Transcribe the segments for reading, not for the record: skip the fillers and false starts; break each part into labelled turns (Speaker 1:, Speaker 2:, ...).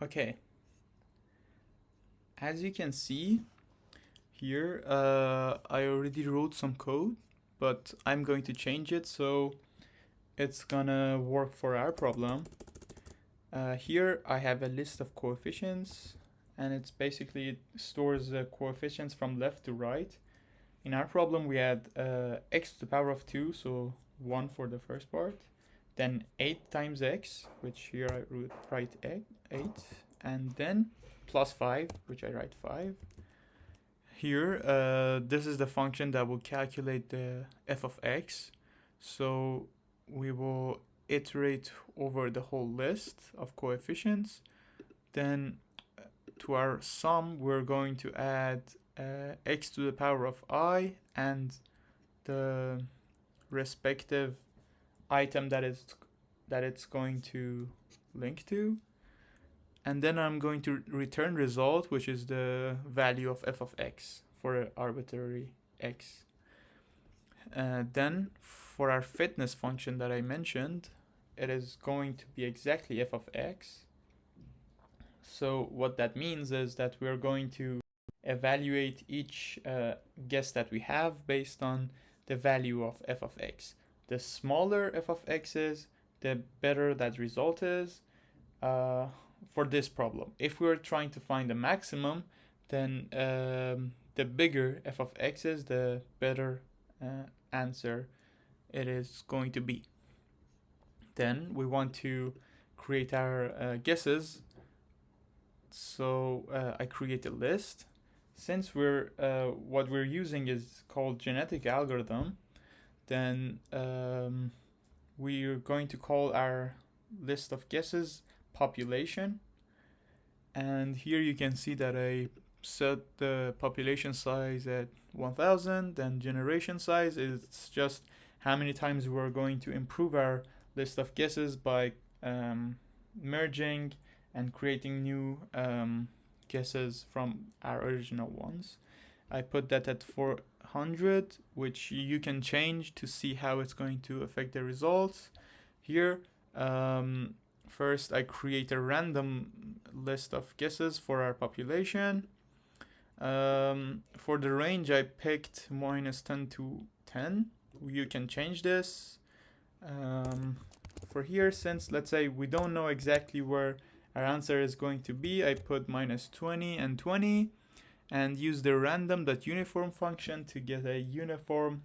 Speaker 1: Okay, as you can see here, I already wrote some code, but I'm going to change it so it's gonna work for our problem. Here I have a list of coefficients, and it's basically it stores the coefficients from left to right. In our problem we had x to the power of 2, so 1 for the first part, then 8 times x, which here I would write 8, and then plus 5, which I write 5. Here, this is the function that will calculate the f of x. So we will iterate over the whole list of coefficients. Then to our sum, we're going to add x to the power of I and the respective item that it's going to link to. And then I'm going to return result, which is the value of f of x for an arbitrary x. Then for our fitness function that I mentioned, it is going to be exactly f of x. So what that means is that we're going to evaluate each guess that we have based on the value of f of x. The smaller f of x is, the better that result is for this problem. If we're trying to find the maximum, then the bigger f of x is, the better answer it is going to be. Then we want to create our guesses. So I create a list. Since what we're using is called genetic algorithm, then we're going to call our list of guesses population. And here you can see that I set the population size at 1000, then generation size is just how many times we're going to improve our list of guesses by merging and creating new guesses from our original ones. I put that at 400, which you can change to see how it's going to affect the results. Here, first I create a random list of guesses for our population. For the range I picked minus 10 to 10. You can change this. For here, since let's say we don't know exactly where our answer is going to be, I put minus 20 and 20 and use the random.uniform function to get a uniform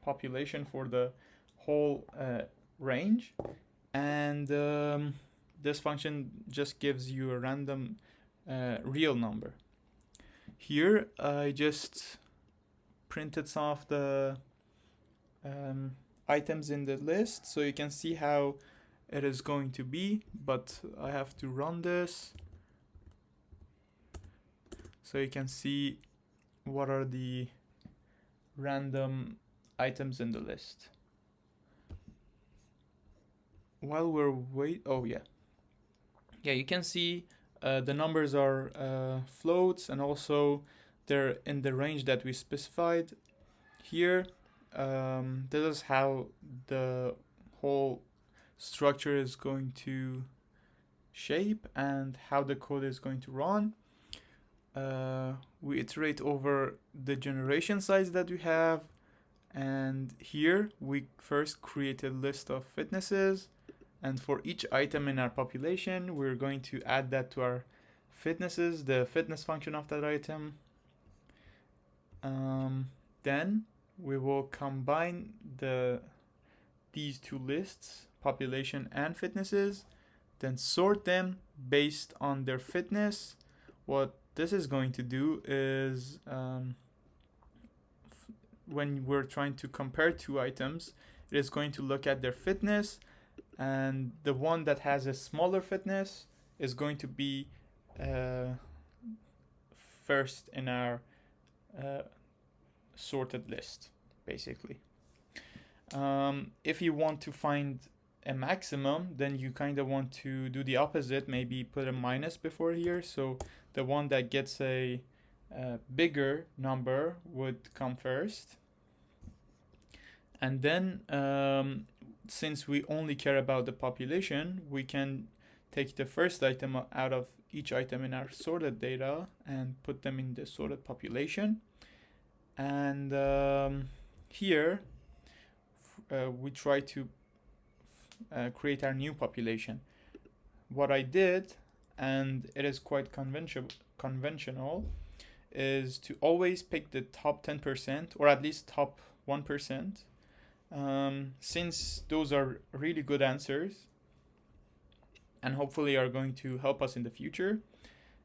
Speaker 1: population for the whole range. And this function just gives you a random real number. Here I just printed some of the items in the list so you can see how it is going to be, but I have to run this so you can see what are the random items in the list. While we're you can see the numbers are floats, and also they're in the range that we specified. Here, this is how the whole structure is going to shape and how the code is going to run. We iterate over the generation size that we have, and here we first create a list of fitnesses, and for each item in our population we're going to add that to our fitnesses, the fitness function of that item. Then we will combine these two lists, population and fitnesses, then sort them based on their fitness. What this is going to do is when we're trying to compare two items, it is going to look at their fitness, and the one that has a smaller fitness is going to be first in our sorted list, basically. If you want to find a maximum, then you kind of want to do the opposite, maybe put a minus before here, so the one that gets a bigger number would come first. And then since we only care about the population, we can take the first item out of each item in our sorted data and put them in the sorted population. And here we try to create our new population. What I did, and it is quite conventional, is to always pick the top 10% or at least top 1%, since those are really good answers and hopefully are going to help us in the future.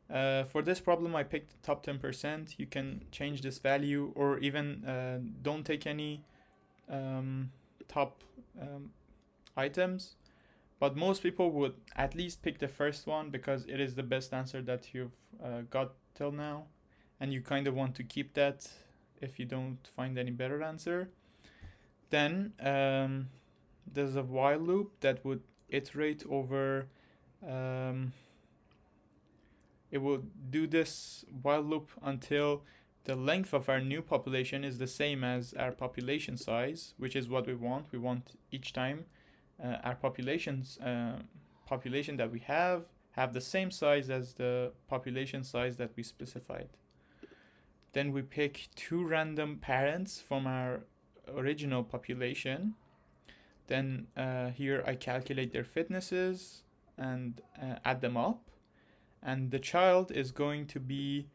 Speaker 1: For this problem, I picked the top 10%. You can change this value or even don't take any top items. But most people would at least pick the first one because it is the best answer that you've got till now. And you kind of want to keep that if you don't find any better answer. Then there's a while loop that would iterate over. It will do this while loop until the length of our new population is the same as our population size, which is what we want. We want each time our population that we have the same size as the population size that we specified. Then we pick 2 random parents from our original population. Then here I calculate their fitnesses and add them up. And the child is going to be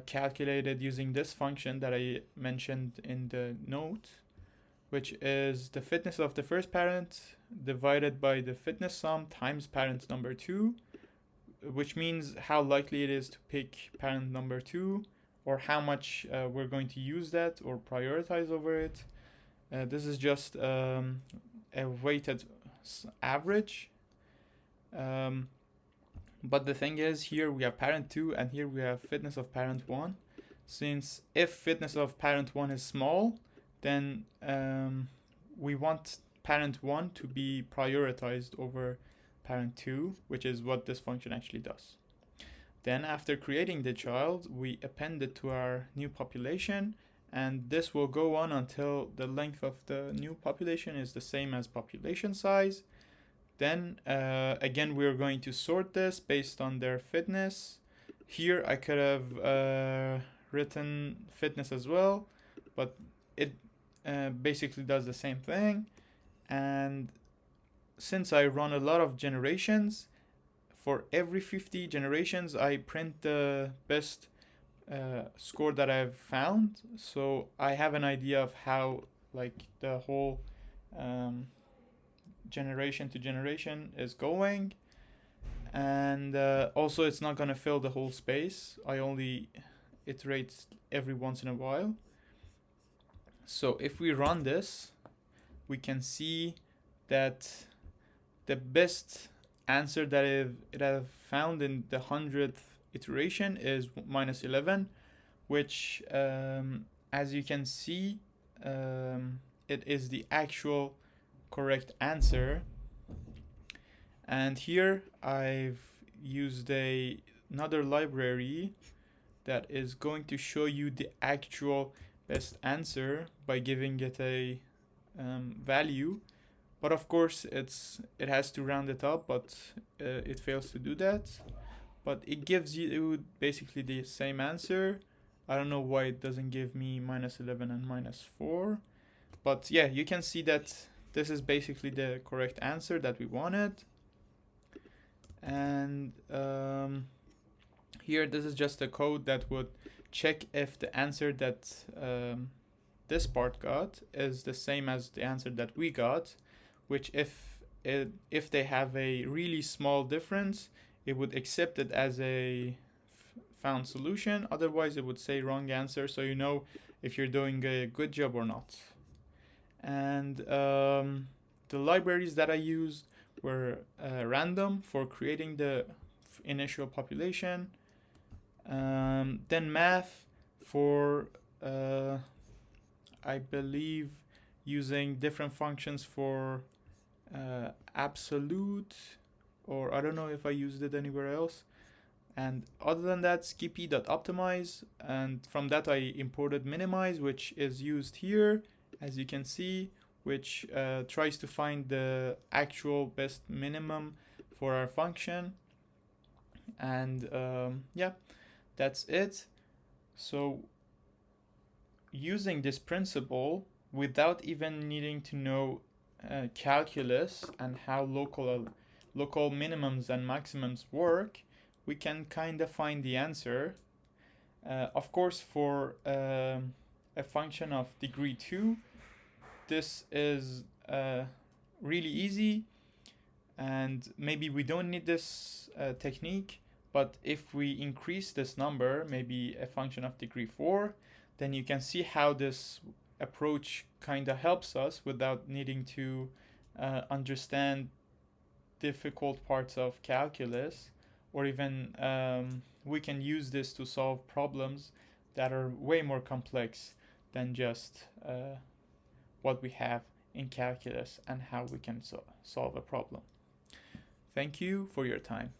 Speaker 1: calculated using this function that I mentioned in the note, which is the fitness of the first parent divided by the fitness sum times parent number 2, which means how likely it is to pick parent number 2 or how much we're going to use that or prioritize over it. This is just a weighted average. But the thing is, here we have parent 2 and here we have fitness of parent 1. Since if fitness of parent 1 is small, then we want parent 1 to be prioritized over parent 2, which is what this function actually does. Then after creating the child, we append it to our new population, and this will go on until the length of the new population is the same as population size. Then again, we're going to sort this based on their fitness. Here I could have written fitness as well, but it basically does the same thing. And since I run a lot of generations, for every 50 generations I print the best score that I've found. So I have an idea of how like the whole generation to generation is going. And also it's not going to fill the whole space. I only iterate every once in a while. So if we run this, we can see that the best answer that it have found in the 100th iteration is -11, which as you can see it is the actual correct answer. And here I've used another library that is going to show you the actual best answer by giving it a value. But of course it has to round it up, but it fails to do that. But it gives you basically the same answer. I don't know why it doesn't give me -11 and -4. But yeah, you can see that this is basically the correct answer that we wanted. And here this is just a code that would check if the answer that this part got is the same as the answer that we got, which if they have a really small difference, it would accept it as a found solution. Otherwise it would say wrong answer, so you know if you're doing a good job or not. And the libraries that I used were random for creating the initial population, then math for I believe using different functions for absolute, or I don't know if I used it anywhere else. And other than that, skippy.optimize, and from that I imported minimize, which is used here, as you can see, which tries to find the actual best minimum for our function. And yeah, that's it. So using this principle without even needing to know calculus and how local minimums and maximums work, we can kind of find the answer. Of course, for a function of degree 2, this is really easy, and maybe we don't need this technique. But if we increase this number, maybe a function of degree 4, then you can see how this approach kind of helps us without needing to understand difficult parts of calculus, or even we can use this to solve problems that are way more complex than just what we have in calculus and how we can solve a problem. Thank you for your time.